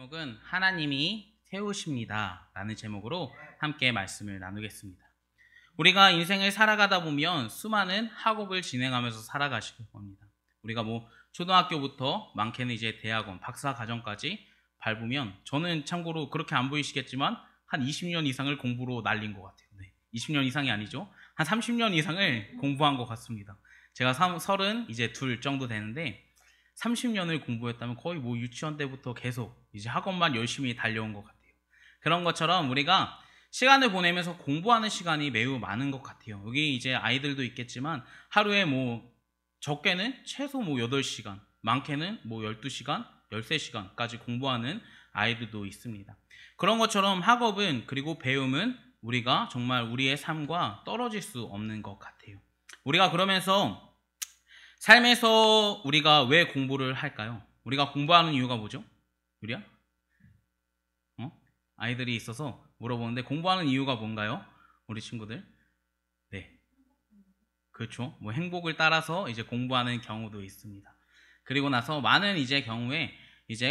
제목은 하나님이 세우십니다 라는 제목으로 함께 말씀을 나누겠습니다. 우리가 인생을 살아가다 보면 수많은 학업을 진행하면서 살아가실 겁니다. 우리가 초등학교부터 많게는 이제 대학원, 박사과정까지 밟으면 저는 참고로 그렇게 안 보이시겠지만 한 20년 이상을 공부로 날린 것 같아요. 20년 이상이 아니죠. 한 30년 이상을 공부한 것 같습니다. 제가 32 정도 되는데 30년을 공부했다면 거의 유치원 때부터 계속 이제 학원만 열심히 달려온 것 같아요. 그런 것처럼 우리가 시간을 보내면서 공부하는 시간이 매우 많은 것 같아요. 여기 이제 아이들도 있겠지만 하루에 적게는 최소 8시간, 많게는 12시간, 13시간까지 공부하는 아이들도 있습니다. 그런 것처럼 학업은 그리고 배움은 우리가 정말 우리의 삶과 떨어질 수 없는 것 같아요. 우리가 그러면서 삶에서 우리가 왜 공부를 할까요? 우리가 공부하는 이유가 뭐죠? 유리야? 아이들이 있어서 물어보는데 공부하는 이유가 뭔가요? 우리 친구들? 네. 그렇죠. 행복을 따라서 이제 공부하는 경우도 있습니다. 그리고 나서 많은 경우에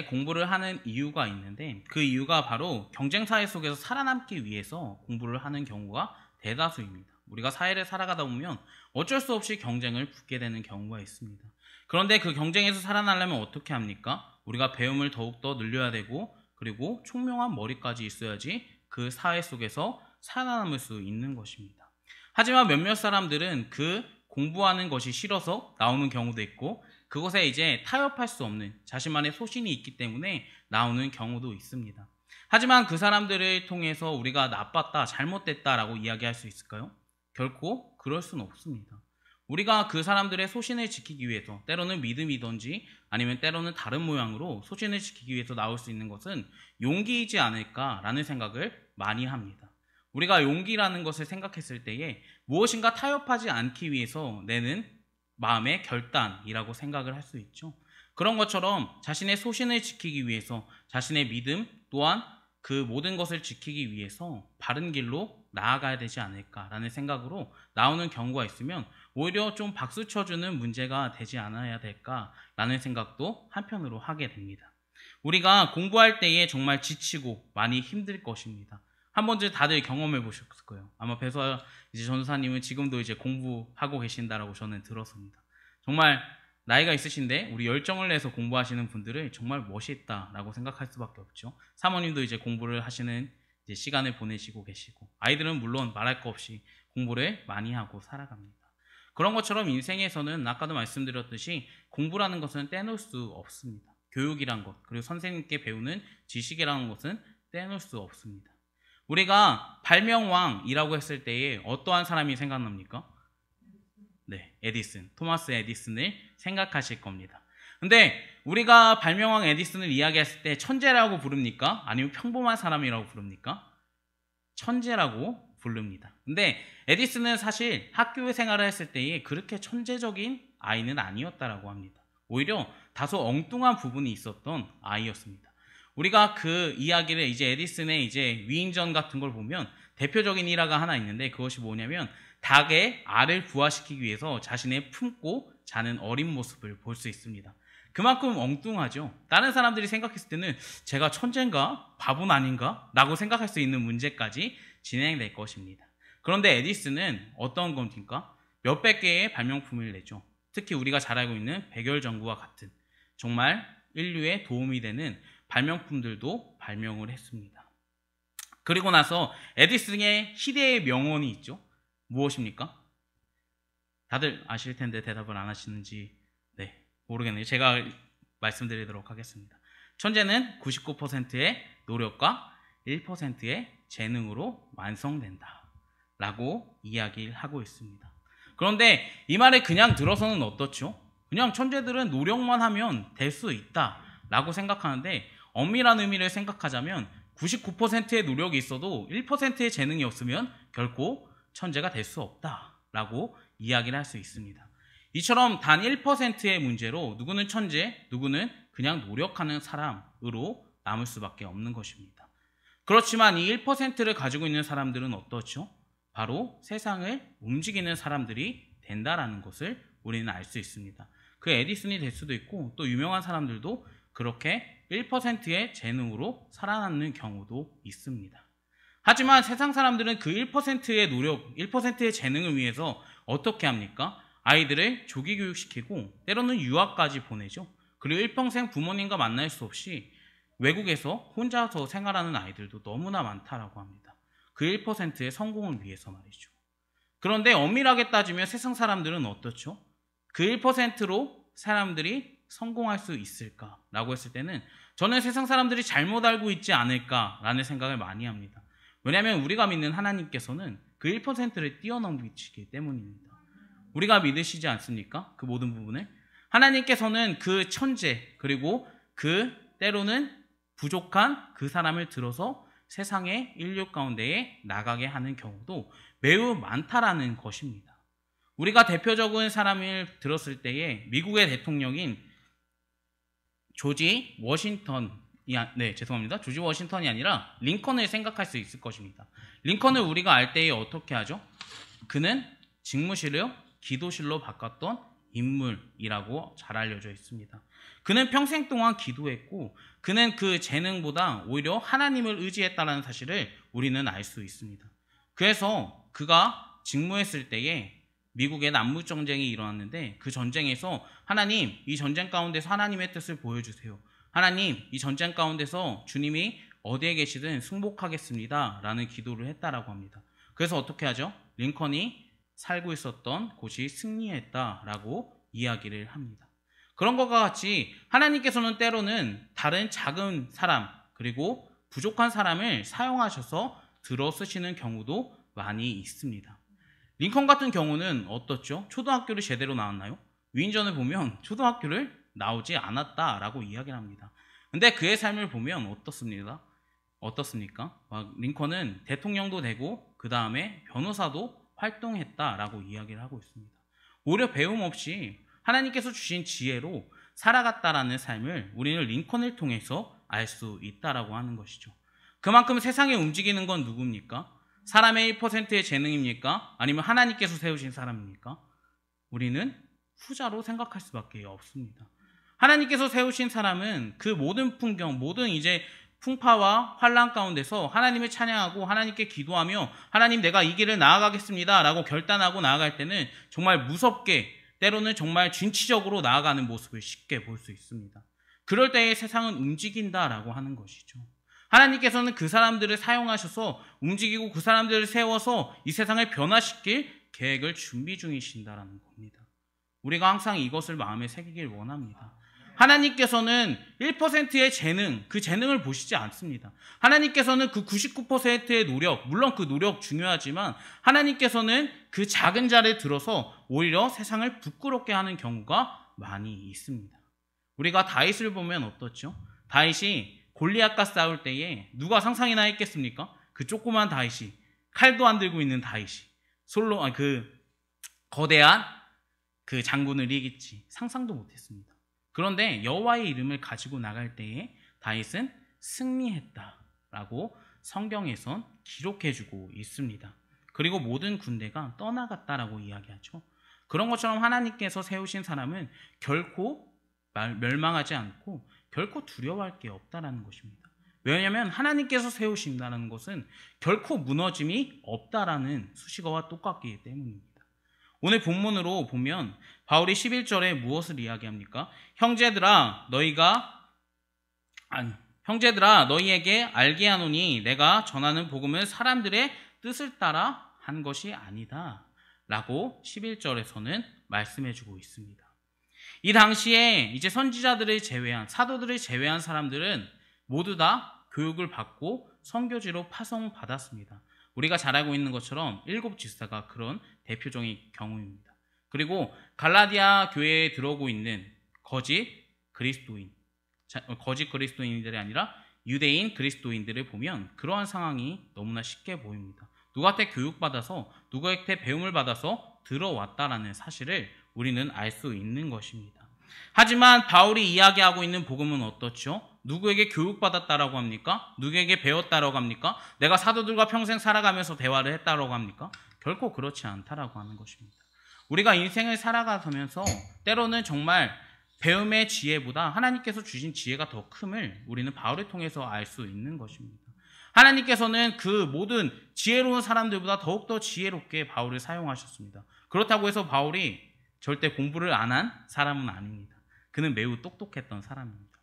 공부를 하는 이유가 있는데 그 이유가 바로 경쟁사회 속에서 살아남기 위해서 공부를 하는 경우가 대다수입니다. 우리가 사회를 살아가다 보면 어쩔 수 없이 경쟁을 붙게 되는 경우가 있습니다. 그런데 그 경쟁에서 살아나려면 어떻게 합니까? 우리가 배움을 더욱더 늘려야 되고 그리고 총명한 머리까지 있어야지 그 사회 속에서 살아남을 수 있는 것입니다. 하지만 몇몇 사람들은 그 공부하는 것이 싫어서 나오는 경우도 있고 그것에 이제 타협할 수 없는 자신만의 소신이 있기 때문에 나오는 경우도 있습니다. 하지만 그 사람들을 통해서 우리가 나빴다, 잘못됐다라고 이야기할 수 있을까요? 결코 그럴 수는 없습니다. 우리가 그 사람들의 소신을 지키기 위해서 때로는 믿음이든지 아니면 때로는 다른 모양으로 소신을 지키기 위해서 나올 수 있는 것은 용기이지 않을까라는 생각을 많이 합니다. 우리가 용기라는 것을 생각했을 때에 무엇인가 타협하지 않기 위해서 내는 마음의 결단이라고 생각을 할 수 있죠. 그런 것처럼 자신의 소신을 지키기 위해서 자신의 믿음 또한 그 모든 것을 지키기 위해서 바른 길로 나아가야 되지 않을까라는 생각으로 나오는 경우가 있으면 오히려 좀 박수 쳐주는 문제가 되지 않아야 될까라는 생각도 한편으로 하게 됩니다. 우리가 공부할 때에 정말 지치고 많이 힘들 것입니다. 한 번쯤 다들 경험해 보셨을 거예요. 아마 배서 전도사님은 지금도 이제 공부하고 계신다라고 저는 들었습니다. 정말 나이가 있으신데 우리 열정을 내서 공부하시는 분들을 정말 멋있다라고 생각할 수밖에 없죠. 사모님도 이제 공부를 하시는 시간을 보내시고 계시고 아이들은 물론 말할 거 없이 공부를 많이 하고 살아갑니다. 그런 것처럼 인생에서는 아까도 말씀드렸듯이 공부라는 것은 떼놓을 수 없습니다. 교육이란 것 그리고 선생님께 배우는 지식이라는 것은 떼놓을 수 없습니다. 우리가 발명왕이라고 했을 때에 어떠한 사람이 생각납니까? 네, 에디슨, 토마스 에디슨을 생각하실 겁니다. 근데 우리가 발명왕 에디슨을 이야기했을 때 천재라고 부릅니까? 아니면 평범한 사람이라고 부릅니까? 천재라고 부릅니다. 근데 에디슨은 사실 학교 생활을 했을 때에 그렇게 천재적인 아이는 아니었다라고 합니다. 오히려 다소 엉뚱한 부분이 있었던 아이였습니다. 우리가 그 이야기를 에디슨의 위인전 같은 걸 보면 대표적인 일화가 하나 있는데 그것이 뭐냐면 닭의 알을 부화시키기 위해서 자신의 품고 자는 어린 모습을 볼 수 있습니다. 그만큼 엉뚱하죠. 다른 사람들이 생각했을 때는 제가 천재인가? 바보는 아닌가? 라고 생각할 수 있는 문제까지 진행될 것입니다. 그런데 에디슨은 어떤 겁니까? 몇백 개의 발명품을 내죠. 특히 우리가 잘 알고 있는 백열전구와 같은 정말 인류에 도움이 되는 발명품들도 발명을 했습니다. 그리고 나서 에디슨의 시대의 명언이 있죠. 무엇입니까? 다들 아실 텐데 대답을 안 하시는지 모르겠네요. 제가 말씀드리도록 하겠습니다. 천재는 99%의 노력과 1%의 재능으로 완성된다 라고 이야기를 하고 있습니다. 그런데 이 말을 그냥 들어서는 어떻죠? 그냥 천재들은 노력만 하면 될 수 있다 라고 생각하는데 엄밀한 의미를 생각하자면 99%의 노력이 있어도 1%의 재능이 없으면 결코 천재가 될 수 없다라고 이야기를 할 수 있습니다. 이처럼 단 1%의 문제로 누구는 천재, 누구는 그냥 노력하는 사람으로 남을 수밖에 없는 것입니다. 그렇지만 이 1%를 가지고 있는 사람들은 어떻죠? 바로 세상을 움직이는 사람들이 된다라는 것을 우리는 알 수 있습니다. 그 에디슨이 될 수도 있고 또 유명한 사람들도 그렇게 1%의 재능으로 살아남는 경우도 있습니다. 하지만 세상 사람들은 그 1%의 노력, 1%의 재능을 위해서 어떻게 합니까? 아이들을 조기 교육시키고 때로는 유학까지 보내죠. 그리고 일평생 부모님과 만날 수 없이 외국에서 혼자서 생활하는 아이들도 너무나 많다라고 합니다. 그 1%의 성공을 위해서 말이죠. 그런데 엄밀하게 따지면 세상 사람들은 어떻죠? 그 1%로 사람들이 성공할 수 있을까라고 했을 때는 저는 세상 사람들이 잘못 알고 있지 않을까라는 생각을 많이 합니다. 왜냐하면 우리가 믿는 하나님께서는 그 1%를 뛰어넘기시기 때문입니다. 우리가 믿으시지 않습니까? 그 모든 부분을. 하나님께서는 그 천재 그리고 그 때로는 부족한 그 사람을 들어서 세상의 인류 가운데에 나가게 하는 경우도 매우 많다라는 것입니다. 우리가 대표적인 사람을 들었을 때에 미국의 대통령인 조지 워싱턴이 아니라 링컨을 생각할 수 있을 것입니다. 링컨을 우리가 알 때에 어떻게 하죠? 그는 직무실을 기도실로 바꿨던 인물이라고 잘 알려져 있습니다. 그는 평생 동안 기도했고 그는 그 재능보다 오히려 하나님을 의지했다는 사실을 우리는 알 수 있습니다. 그래서 그가 직무했을 때에 미국의 남북전쟁이 일어났는데 그 전쟁에서 하나님, 이 전쟁 가운데서 하나님의 뜻을 보여주세요. 하나님, 이 전쟁 가운데서 주님이 어디에 계시든 승복하겠습니다. 라는 기도를 했다라고 합니다. 그래서 어떻게 하죠? 링컨이 살고 있었던 곳이 승리했다라고 이야기를 합니다. 그런 것과 같이 하나님께서는 때로는 다른 작은 사람 그리고 부족한 사람을 사용하셔서 들어 쓰시는 경우도 많이 있습니다. 링컨 같은 경우는 어떻죠? 초등학교를 제대로 나왔나요? 위인전을 보면 초등학교를 나오지 않았다라고 이야기를 합니다. 근데 그의 삶을 보면 어떻습니까? 링컨은 대통령도 되고 그 다음에 변호사도 활동했다라고 이야기를 하고 있습니다. 오히려 배움 없이 하나님께서 주신 지혜로 살아갔다라는 삶을 우리는 링컨을 통해서 알 수 있다라고 하는 것이죠. 그만큼 세상에 움직이는 건 누굽니까? 사람의 1%의 재능입니까? 아니면 하나님께서 세우신 사람입니까? 우리는 후자로 생각할 수밖에 없습니다. 하나님께서 세우신 사람은 그 모든 풍경, 모든 이제 풍파와 환란 가운데서 하나님을 찬양하고 하나님께 기도하며 하나님 내가 이 길을 나아가겠습니다 라고 결단하고 나아갈 때는 정말 무섭게 때로는 정말 진취적으로 나아가는 모습을 쉽게 볼 수 있습니다. 그럴 때에 세상은 움직인다라고 하는 것이죠. 하나님께서는 그 사람들을 사용하셔서 움직이고 그 사람들을 세워서 이 세상을 변화시킬 계획을 준비 중이신다라는 겁니다. 우리가 항상 이것을 마음에 새기길 원합니다. 하나님께서는 1%의 재능, 그 재능을 보시지 않습니다. 하나님께서는 그 99%의 노력, 물론 그 노력 중요하지만 하나님께서는 그 작은 자를 들어서 오히려 세상을 부끄럽게 하는 경우가 많이 있습니다. 우리가 다윗을 보면 어떻죠? 다윗이 골리앗과 싸울 때에 누가 상상이나 했겠습니까? 그 조그만 다윗이, 칼도 안 들고 있는 다윗이 그 거대한 그 장군을 이기지 상상도 못했습니다. 그런데 여호와의 이름을 가지고 나갈 때에 다윗은 승리했다라고 성경에선 기록해주고 있습니다. 그리고 모든 군대가 떠나갔다라고 이야기하죠. 그런 것처럼 하나님께서 세우신 사람은 결코 멸망하지 않고 결코 두려워할 게 없다라는 것입니다. 왜냐하면 하나님께서 세우신다는 것은 결코 무너짐이 없다라는 수식어와 똑같기 때문입니다. 오늘 본문으로 보면 바울이 11절에 무엇을 이야기합니까? 형제들아 너희에게 알게 하노니 내가 전하는 복음은 사람들의 뜻을 따라 한 것이 아니다 라고 11절에서는 말씀해주고 있습니다. 이 당시에 이제 선지자들을 제외한 사도들을 제외한 사람들은 모두 다 교육을 받고 선교지로 파송받았습니다. 우리가 잘 알고 있는 것처럼 7 지사가 그런 대표적인 경우입니다. 그리고 갈라디아 교회에 들어오고 있는 거짓 그리스도인들이 아니라 유대인 그리스도인들을 보면 그러한 상황이 너무나 쉽게 보입니다. 누구한테 교육받아서 누구한테 배움을 받아서 들어왔다라는 사실을 우리는 알 수 있는 것입니다. 하지만 바울이 이야기하고 있는 복음은 어떻죠? 누구에게 교육받았다라고 합니까? 누구에게 배웠다라고 합니까? 내가 사도들과 평생 살아가면서 대화를 했다라고 합니까? 결코 그렇지 않다라고 하는 것입니다. 우리가 인생을 살아가면서 때로는 정말 배움의 지혜보다 하나님께서 주신 지혜가 더 큼을 우리는 바울을 통해서 알 수 있는 것입니다. 하나님께서는 그 모든 지혜로운 사람들보다 더욱더 지혜롭게 바울을 사용하셨습니다. 그렇다고 해서 바울이 절대 공부를 안 한 사람은 아닙니다. 그는 매우 똑똑했던 사람입니다.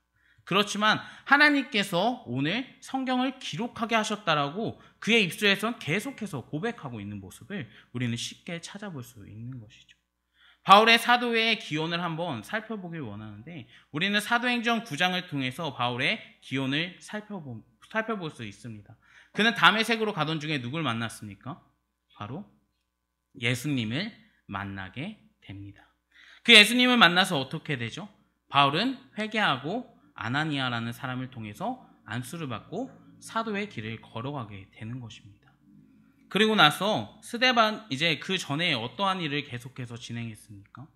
그렇지만 하나님께서 오늘 성경을 기록하게 하셨다라고 그의 입술에선 계속해서 고백하고 있는 모습을 우리는 쉽게 찾아볼 수 있는 것이죠. 바울의 사도의 기원을 한번 살펴보길 원하는데 우리는 사도행전 9장을 통해서 바울의 기원을 살펴볼 수 있습니다. 그는 다메섹으로 가던 중에 누굴 만났습니까? 바로 예수님을 만나게 됩니다. 그 예수님을 만나서 어떻게 되죠? 바울은 회개하고 아나니아라는 사람을 통해서 안수를 받고 사도의 길을 걸어가게 되는 것입니다. 그리고 나서 스데반 이제 그 전에 어떠한 일을 계속해서 진행했습니까?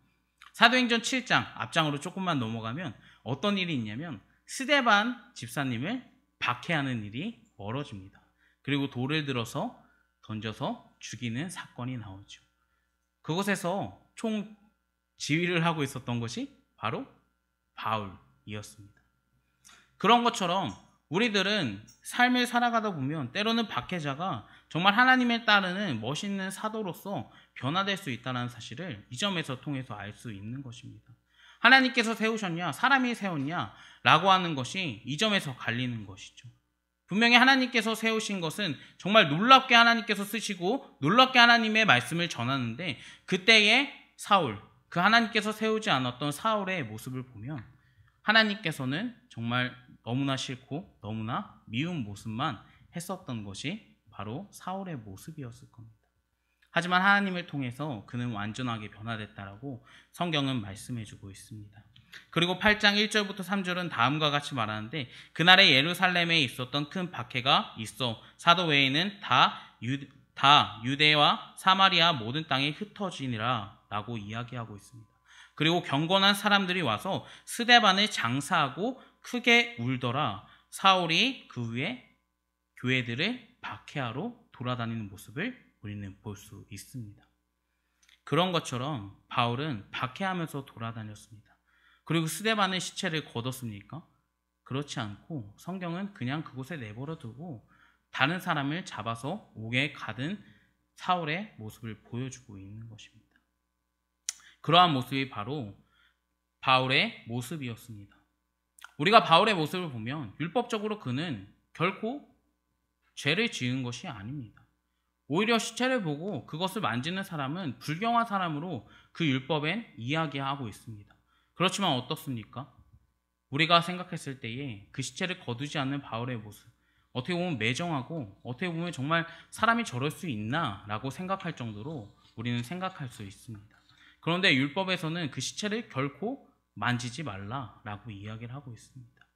사도행전 7장 앞장으로 조금만 넘어가면 어떤 일이 있냐면 스데반 집사님을 박해하는 일이 벌어집니다. 그리고 돌을 들어서 던져서 죽이는 사건이 나오죠. 그곳에서 총 지휘를 하고 있었던 것이 바로 바울이었습니다. 그런 것처럼 우리들은 삶을 살아가다 보면 때로는 박해자가 정말 하나님을 따르는 멋있는 사도로서 변화될 수 있다는 사실을 이 점에서 통해서 알 수 있는 것입니다. 하나님께서 세우셨냐 사람이 세웠냐 라고 하는 것이 이 점에서 갈리는 것이죠. 분명히 하나님께서 세우신 것은 정말 놀랍게 하나님께서 쓰시고 놀랍게 하나님의 말씀을 전하는데 그때의 사울, 그 하나님께서 세우지 않았던 사울의 모습을 보면 하나님께서는 정말 너무나 싫고 너무나 미운 모습만 했었던 것이 바로 사울의 모습이었을 겁니다. 하지만 하나님을 통해서 그는 완전하게 변화됐다라고 성경은 말씀해주고 있습니다. 그리고 8장 1절부터 3절은 다음과 같이 말하는데 그날에 예루살렘에 있었던 큰 박해가 있어 사도 외에는 다 유대와 사마리아 모든 땅에 흩어지니라 라고 이야기하고 있습니다. 그리고 경건한 사람들이 와서 스데반을 장사하고 크게 울더라. 사울이 그 후에 교회들을 박해하러 돌아다니는 모습을 우리는 볼 수 있습니다. 그런 것처럼 바울은 박해하면서 돌아다녔습니다. 그리고 스데반의 시체를 거뒀습니까? 그렇지 않고 성경은 그냥 그곳에 내버려 두고 다른 사람을 잡아서 옥에 가둔 사울의 모습을 보여주고 있는 것입니다. 그러한 모습이 바로 바울의 모습이었습니다. 우리가 바울의 모습을 보면 율법적으로 그는 결코 죄를 지은 것이 아닙니다. 오히려 시체를 보고 그것을 만지는 사람은 불경한 사람으로 그 율법엔 이야기하고 있습니다. 그렇지만 어떻습니까? 우리가 생각했을 때에 그 시체를 거두지 않는 바울의 모습, 어떻게 보면 매정하고 어떻게 보면 정말 사람이 저럴 수 있나 라고 생각할 정도로 우리는 생각할 수 있습니다. 그런데 율법에서는 그 시체를 결코 만지지 말라라고 이야기를 하고 있습니다.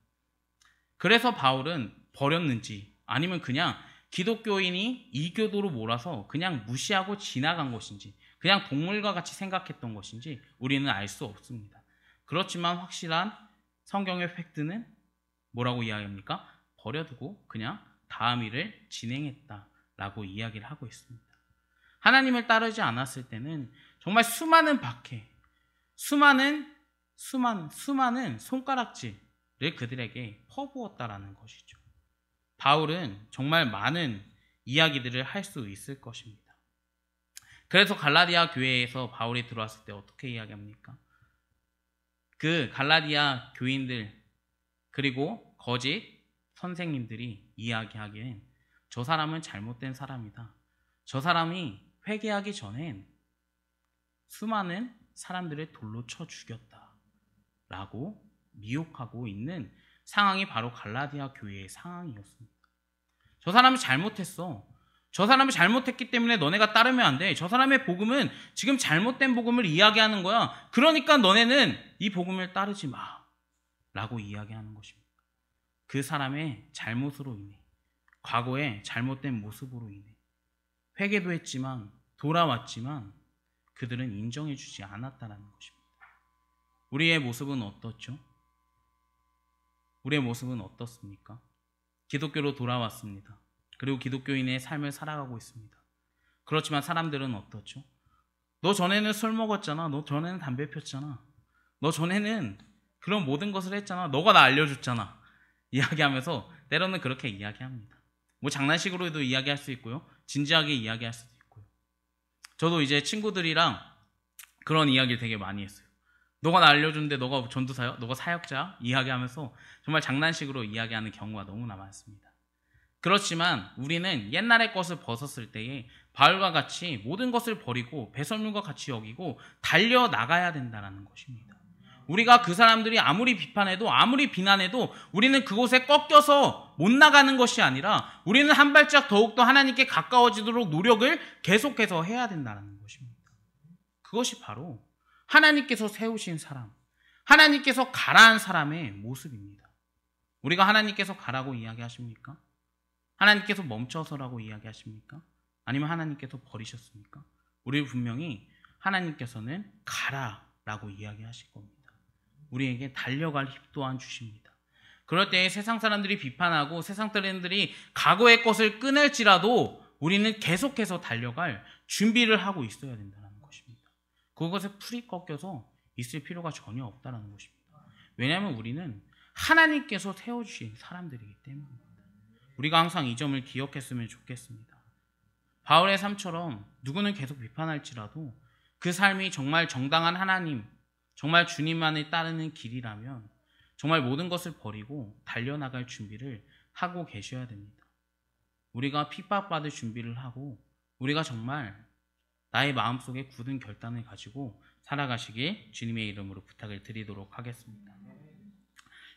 그래서 바울은 버렸는지 아니면 그냥 기독교인이 이교도로 몰아서 그냥 무시하고 지나간 것인지 그냥 동물과 같이 생각했던 것인지 우리는 알 수 없습니다. 그렇지만 확실한 성경의 팩트는 뭐라고 이야기합니까? 버려두고 그냥 다음 일을 진행했다라고 이야기를 하고 있습니다. 하나님을 따르지 않았을 때는 정말 수많은 박해, 수많은 손가락질을 그들에게 퍼부었다라는 것이죠. 바울은 정말 많은 이야기들을 할 수 있을 것입니다. 그래서 갈라디아 교회에서 바울이 들어왔을 때 어떻게 이야기합니까? 그 갈라디아 교인들 그리고 거짓 선생님들이 이야기하기엔 저 사람은 잘못된 사람이다. 저 사람이 회개하기 전엔 수많은 사람들을 돌로 쳐 죽였다 라고 미혹하고 있는 상황이 바로 갈라디아 교회의 상황이었습니다. 저 사람이 잘못했어. 저 사람이 잘못했기 때문에 너네가 따르면 안 돼. 저 사람의 복음은 지금 잘못된 복음을 이야기하는 거야. 그러니까 너네는 이 복음을 따르지 마 라고 이야기하는 것입니다. 그 사람의 잘못으로 인해 과거의 잘못된 모습으로 인해 회개도 했지만 돌아왔지만 그들은 인정해주지 않았다는 것입니다. 우리의 모습은 어떻죠? 우리의 모습은 어떻습니까? 기독교로 돌아왔습니다. 그리고 기독교인의 삶을 살아가고 있습니다. 그렇지만 사람들은 어떻죠? 너 전에는 술 먹었잖아. 너 전에는 담배 폈잖아. 너 전에는 그런 모든 것을 했잖아. 너가 나 알려줬잖아. 이야기하면서 때로는 그렇게 이야기합니다. 뭐 장난식으로도 이야기할 수 있고요. 진지하게 이야기할 수도 있고요. 저도 이제 친구들이랑 그런 이야기를 되게 많이 했어요. 너가 나 알려줬는데 너가 전도사야? 너가 사역자야? 이야기하면서 정말 장난식으로 이야기하는 경우가 너무나 많습니다. 그렇지만 우리는 옛날의 것을 벗었을 때에 바울과 같이 모든 것을 버리고 배설물과 같이 여기고 달려나가야 된다는 것입니다. 우리가 그 사람들이 아무리 비판해도 아무리 비난해도 우리는 그곳에 꺾여서 못 나가는 것이 아니라 우리는 한 발짝 더욱더 하나님께 가까워지도록 노력을 계속해서 해야 된다는 것입니다. 그것이 바로 하나님께서 세우신 사람, 하나님께서 가라한 사람의 모습입니다. 우리가 하나님께서 가라고 이야기하십니까? 하나님께서 멈춰서라고 이야기하십니까? 아니면 하나님께서 버리셨습니까? 우리 분명히 하나님께서는 가라라고 이야기하실 겁니다. 우리에게 달려갈 힘 또한 주십니다. 그럴 때 세상 사람들이 비판하고 세상 사람들이 과거의 것을 끊을지라도 우리는 계속해서 달려갈 준비를 하고 있어야 된다는 것입니다. 그것에 풀이 꺾여서 있을 필요가 전혀 없다는 것입니다. 왜냐하면 우리는 하나님께서 세워주신 사람들이기 때문입니다. 우리가 항상 이 점을 기억했으면 좋겠습니다. 바울의 삶처럼 누구는 계속 비판할지라도 그 삶이 정말 정당한 하나님, 정말 주님만을 따르는 길이라면 정말 모든 것을 버리고 달려나갈 준비를 하고 계셔야 됩니다. 우리가 핍박받을 준비를 하고 우리가 정말 나의 마음속에 굳은 결단을 가지고 살아가시길 주님의 이름으로 부탁을 드리도록 하겠습니다.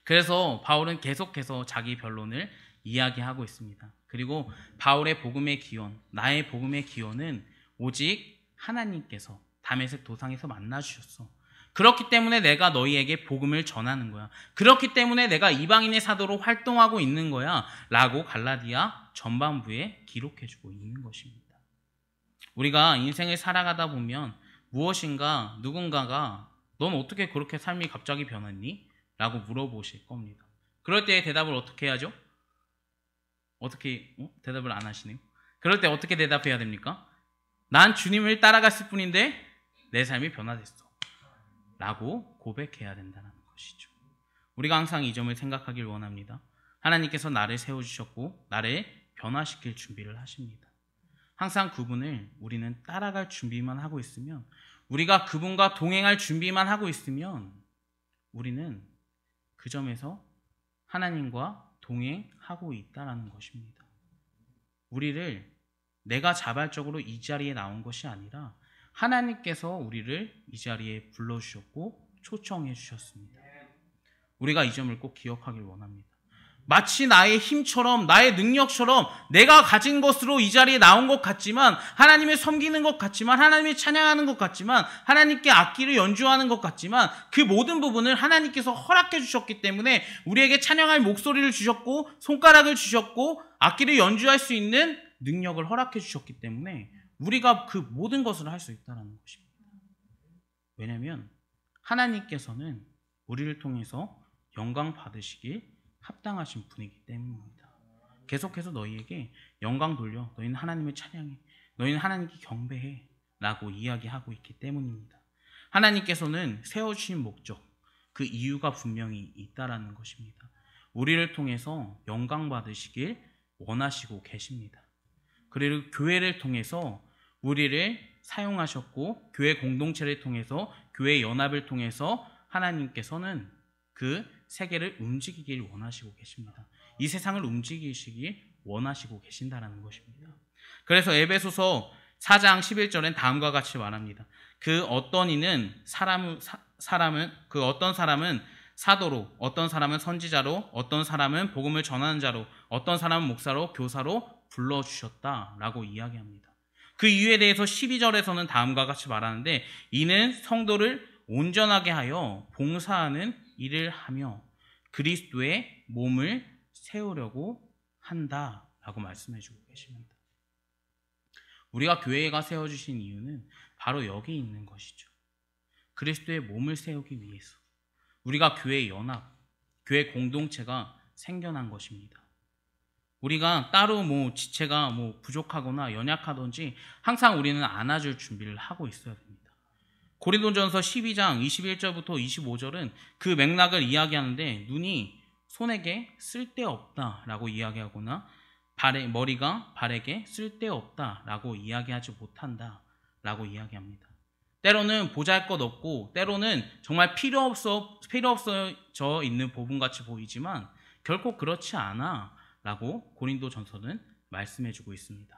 그래서 바울은 계속해서 자기 변론을 이야기하고 있습니다. 그리고 바울의 복음의 기원, 나의 복음의 기원은 오직 하나님께서 다메섹 도상에서 만나주셨어. 그렇기 때문에 내가 너희에게 복음을 전하는 거야. 그렇기 때문에 내가 이방인의 사도로 활동하고 있는 거야. 라고 갈라디아 전반부에 기록해주고 있는 것입니다. 우리가 인생을 살아가다 보면 무엇인가 누군가가 넌 어떻게 그렇게 삶이 갑자기 변했니? 라고 물어보실 겁니다. 그럴 때 대답을 어떻게 해야죠? 어떻게 대답을 안 하시네요? 그럴 때 어떻게 대답해야 됩니까? 난 주님을 따라갔을 뿐인데 내 삶이 변화됐어. 라고 고백해야 된다는 것이죠. 우리가 항상 이 점을 생각하길 원합니다. 하나님께서 나를 세워주셨고 나를 변화시킬 준비를 하십니다. 항상 그분을 우리는 따라갈 준비만 하고 있으면, 우리가 그분과 동행할 준비만 하고 있으면 우리는 그 점에서 하나님과 동행하고 있다는 것입니다. 우리를 내가 자발적으로 이 자리에 나온 것이 아니라 하나님께서 우리를 이 자리에 불러주셨고 초청해 주셨습니다. 우리가 이 점을 꼭 기억하길 원합니다. 마치 나의 힘처럼 나의 능력처럼 내가 가진 것으로 이 자리에 나온 것 같지만, 하나님을 섬기는 것 같지만, 하나님을 찬양하는 것 같지만, 하나님께 악기를 연주하는 것 같지만 그 모든 부분을 하나님께서 허락해 주셨기 때문에 우리에게 찬양할 목소리를 주셨고 손가락을 주셨고 악기를 연주할 수 있는 능력을 허락해 주셨기 때문에 우리가 그 모든 것을 할 수 있다는 것입니다. 왜냐하면 하나님께서는 우리를 통해서 영광 받으시길 합당하신 분이기 때문입니다. 계속해서 너희에게 영광 돌려, 너희는 하나님을 찬양해, 너희는 하나님께 경배해 라고 이야기하고 있기 때문입니다. 하나님께서는 세워주신 목적, 그 이유가 분명히 있다라는 것입니다. 우리를 통해서 영광 받으시길 원하시고 계십니다. 그리고 교회를 통해서 우리를 사용하셨고 교회 공동체를 통해서 교회 연합을 통해서 하나님께서는 그 세계를 움직이길 원하시고 계십니다. 이 세상을 움직이시길 원하시고 계신다는 것입니다. 그래서 에베소서 4장 11절엔 다음과 같이 말합니다. 그 어떤 이는 그 어떤 사람은 사도로, 어떤 사람은 선지자로, 어떤 사람은 복음을 전하는 자로, 어떤 사람은 목사로, 교사로 불러주셨다라고 이야기합니다. 그 이유에 대해서 12절에서는 다음과 같이 말하는데, 이는 성도를 온전하게 하여 봉사하는 일을 하며 그리스도의 몸을 세우려고 한다라고 말씀해주고 계십니다. 우리가 교회가 세워주신 이유는 바로 여기 있는 것이죠. 그리스도의 몸을 세우기 위해서 우리가 교회 연합, 교회 공동체가 생겨난 것입니다. 우리가 따로 지체가 부족하거나 연약하든지 항상 우리는 안아줄 준비를 하고 있어야 됩니다. 고린도전서 12장 21절부터 25절은 그 맥락을 이야기하는데 눈이 손에게 쓸데없다라고 이야기하거나 머리가 발에게 쓸데없다라고 이야기하지 못한다라고 이야기합니다. 때로는 보잘것없고 때로는 정말 필요 없어져 있는 부분같이 보이지만 결코 그렇지 않아 라고 고린도전서는 말씀해주고 있습니다.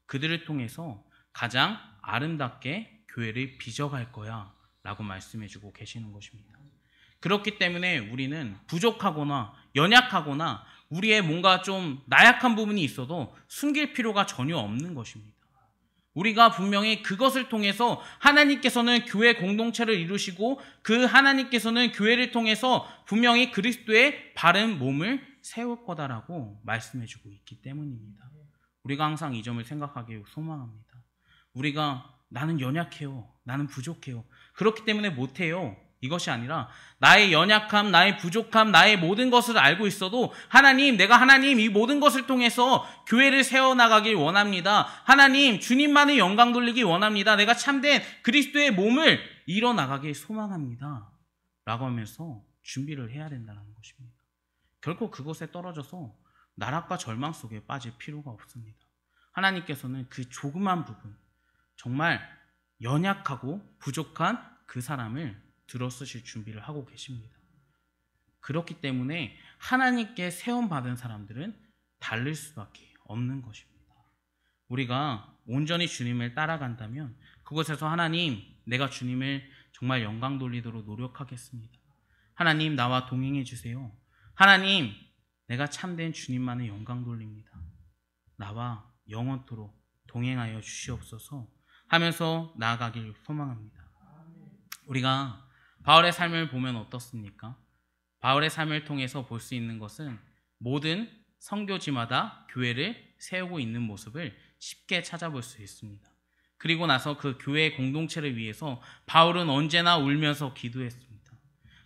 그들을 통해서 가장 아름답게 교회를 빚어갈 거야 라고 말씀해주고 계시는 것입니다. 그렇기 때문에 우리는 부족하거나 연약하거나 우리의 뭔가 좀 나약한 부분이 있어도 숨길 필요가 전혀 없는 것입니다. 우리가 분명히 그것을 통해서 하나님께서는 교회 공동체를 이루시고 그 하나님께서는 교회를 통해서 분명히 그리스도의 바른 몸을 세울 거다라고 말씀해주고 있기 때문입니다. 우리가 항상 이 점을 생각하길 소망합니다. 우리가 나는 연약해요. 나는 부족해요. 그렇기 때문에 못해요. 이것이 아니라 나의 연약함, 나의 부족함, 나의 모든 것을 알고 있어도 내가 하나님 이 모든 것을 통해서 교회를 세워나가길 원합니다. 하나님, 주님만의 영광 돌리기 원합니다. 내가 참된 그리스도의 몸을 이뤄나가길 소망합니다. 라고 하면서 준비를 해야 된다는 것입니다. 결코 그것에 떨어져서 나락과 절망 속에 빠질 필요가 없습니다. 하나님께서는 그 조그만 부분, 정말 연약하고 부족한 그 사람을 들어쓰실 준비를 하고 계십니다. 그렇기 때문에 하나님께 세움받은 사람들은 달릴 수밖에 없는 것입니다. 우리가 온전히 주님을 따라간다면 그곳에서 하나님, 내가 주님을 정말 영광 돌리도록 노력하겠습니다. 하나님, 나와 동행해 주세요. 하나님, 내가 참된 주님만의 영광 돌립니다. 나와 영원토록 동행하여 주시옵소서 하면서 나아가길 소망합니다. 우리가 바울의 삶을 보면 어떻습니까? 바울의 삶을 통해서 볼 수 있는 것은 모든 선교지마다 교회를 세우고 있는 모습을 쉽게 찾아볼 수 있습니다. 그리고 나서 그 교회 공동체를 위해서 바울은 언제나 울면서 기도했습니다.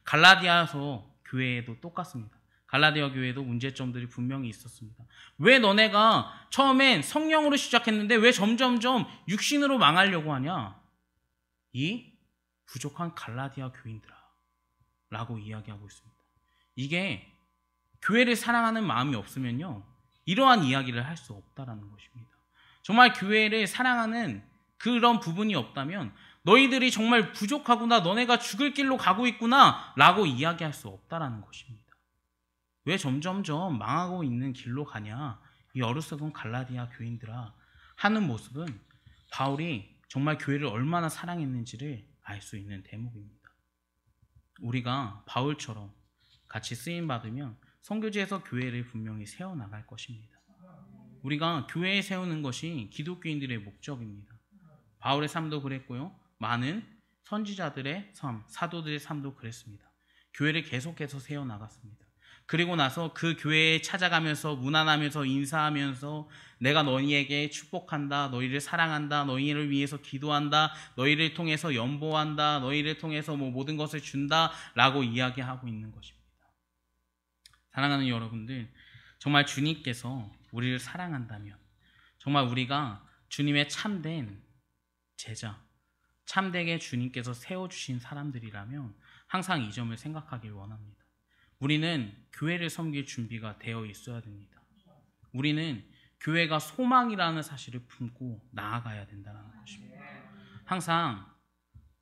갈라디아서 교회에도 똑같습니다. 갈라디아 교회에도 문제점들이 분명히 있었습니다. 왜 너네가 처음엔 성령으로 시작했는데 왜 점점점 육신으로 망하려고 하냐? 이 부족한 갈라디아 교인들아 라고 이야기하고 있습니다. 이게 교회를 사랑하는 마음이 없으면요, 이러한 이야기를 할 수 없다라는 것입니다. 정말 교회를 사랑하는 그런 부분이 없다면 너희들이 정말 부족하구나, 너네가 죽을 길로 가고 있구나 라고 이야기할 수 없다라는 것입니다. 왜 점점점 망하고 있는 길로 가냐, 이 어리석은 갈라디아 교인들아 하는 모습은 바울이 정말 교회를 얼마나 사랑했는지를 알 수 있는 대목입니다. 우리가 바울처럼 같이 쓰임받으면 선교지에서 교회를 분명히 세워나갈 것입니다. 우리가 교회에 세우는 것이 기독교인들의 목적입니다. 바울의 삶도 그랬고요, 많은 선지자들의 삶, 사도들의 삶도 그랬습니다. 교회를 계속해서 세워나갔습니다. 그리고 나서 그 교회에 찾아가면서 문안하면서 인사하면서 내가 너희에게 축복한다, 너희를 사랑한다, 너희를 위해서 기도한다, 너희를 통해서 연보한다, 너희를 통해서 모든 것을 준다 라고 이야기하고 있는 것입니다. 사랑하는 여러분들, 정말 주님께서 우리를 사랑한다면, 정말 우리가 주님의 참된 제자, 참되게 주님께서 세워주신 사람들이라면 항상 이 점을 생각하길 원합니다. 우리는 교회를 섬길 준비가 되어 있어야 됩니다. 우리는 교회가 소망이라는 사실을 품고 나아가야 된다는 것입니다. 항상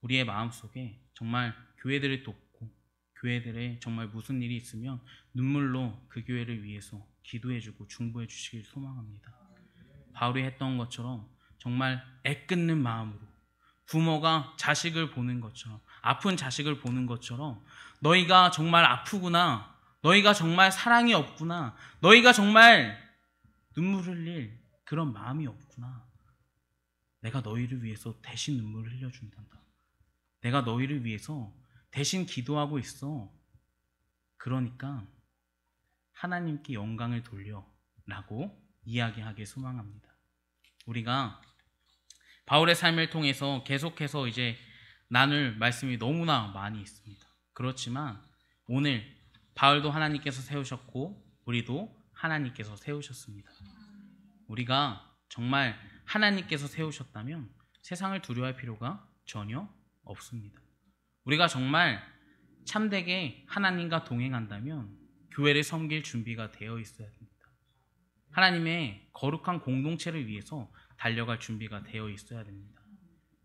우리의 마음속에 정말 교회들을 돕고 교회들에 정말 무슨 일이 있으면 눈물로 그 교회를 위해서 기도해주고 중보해 주시길 소망합니다. 바울이 했던 것처럼 정말 애끓는 마음으로 부모가 자식을 보는 것처럼, 아픈 자식을 보는 것처럼 너희가 정말 아프구나, 너희가 정말 사랑이 없구나, 너희가 정말 눈물 흘릴 그런 마음이 없구나, 내가 너희를 위해서 대신 눈물을 흘려준다, 내가 너희를 위해서 대신 기도하고 있어, 그러니까 하나님께 영광을 돌려 라고 이야기하길 소망합니다. 우리가 바울의 삶을 통해서 계속해서 이제 나눌 말씀이 너무나 많이 있습니다. 그렇지만 오늘 바울도 하나님께서 세우셨고 우리도 하나님께서 세우셨습니다. 우리가 정말 하나님께서 세우셨다면 세상을 두려워할 필요가 전혀 없습니다. 우리가 정말 참되게 하나님과 동행한다면 교회를 섬길 준비가 되어 있어야 됩니다. 하나님의 거룩한 공동체를 위해서 달려갈 준비가 되어 있어야 됩니다.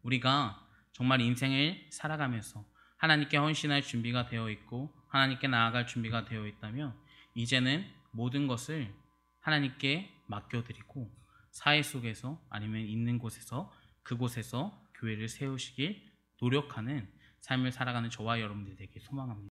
우리가 정말 인생을 살아가면서 하나님께 헌신할 준비가 되어 있고 하나님께 나아갈 준비가 되어 있다면 이제는 모든 것을 하나님께 맡겨드리고 사회 속에서 아니면 있는 곳에서 그곳에서 교회를 세우시길 노력하는 삶을 살아가는 저와 여러분들 되게 소망합니다.